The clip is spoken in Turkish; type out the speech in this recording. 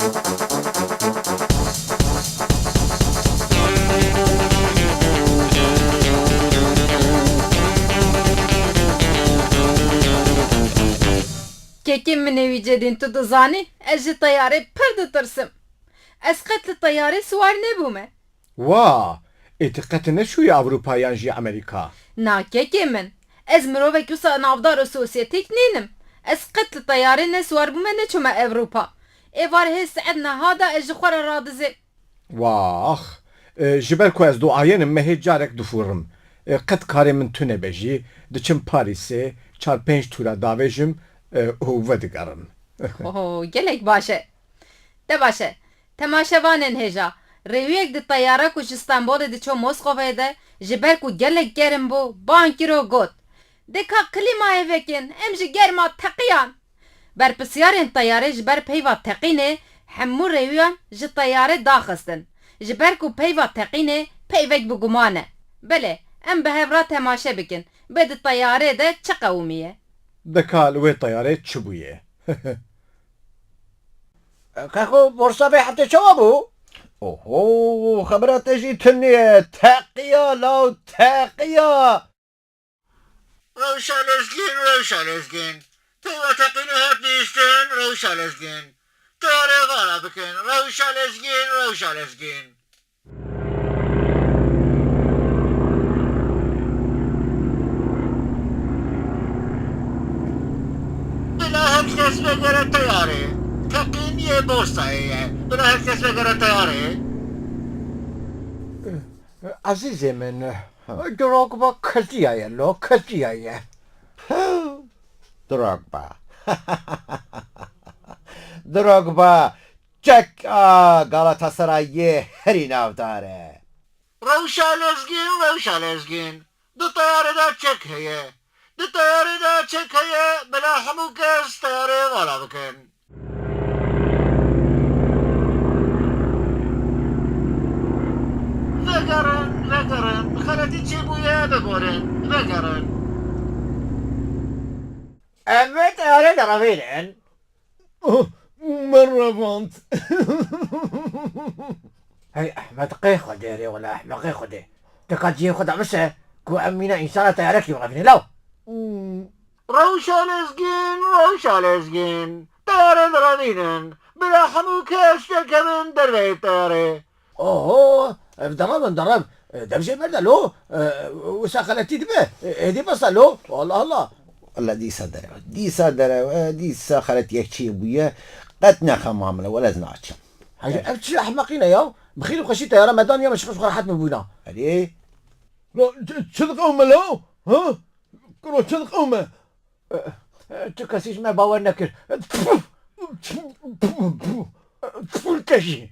Kekim min evî cedîn tu dizanî ez ji teyarê pir ditirsim. Ez qet li teyarê swar nebûme. Wa, êtiqetine şûye Avrupayên jî Amerîka. Na kekê min, ez mirovek wisa navdar û sosyetîk nînim. Ez qet li teyarê ne swar bûme ne çûme Ewropa. Êvar hê saet niha da ez ji xwe re radizê. Wah, ji ber ku ez duayenim me hê carek difûrim. Qet karê min tune be jî, diçim Parîsê, çar pênc tûra davêjim û vedigerim. Oho, gelek baş e. De baş e. Temaşevanên hêja. Rêwiyek di teyara ku ji Stenbolê diço Moskovayê de ji ber ku gelek gerim bû, bankîro got. Dika klîmayê vekin, em ji germa teqiyan. Berpirsiyarên teyarê ji ber peyva teqînê hemû rêwiyan ji teyarê daxistin. Ji ber ku peyva teqînê peyvek bi guman e. Belê, em bi hevra temaşe bikin. Bê di teyarê de çi qewimî ye? Dika li wê teyarê çi bûye? Kako borsa ve hatta çava bu. Oho, xebirat jî tuniye. Teqiya law teqiya. Rewşalezgin. Peyva teqînê hat dîstin, rewşalezgin. Teyarê vala bikin, rewşalezgin. Bila herkes vegere teyarê. Teqîniye borsayê ye. Bila herkes vegere teyarê. Azizê min, Drogba ketiya ye lo, ketiya ye. Drogba. Drogba çek Galatasarayê herî navdar e. Rewşalezgin. Di teyarê de çek heye. Di teyarê de çek heye. Bila hemû kes teyarê vala bikin. Vegerin. Xeletî çi bûye bigorin. Vegerin. Em ve teyarê deravînin. Merhebant. Hey Ahmet خدي ولا أحمق خدي تكاتجي خدع بس كو أمينا إنسانة تيارك يوم أبني لو Rewşalezgin. Teyarê diravînin. Bila hemû kes çekemin derveyê teyarê. أوه ضرب دمشي بردا لو وساقلتي دبه هدي بس لو الله والله دي صدر دي ساخلت يكشي بويا قتنا خمامله ولا زناتش حاجه ابتشي احمقين يا بخيل وخشي طياره مدان يا مش خش حد مبونا علي La çılık olma la. Ha? Kuro çılık olma. تكاسيش ما باور نكر الكشي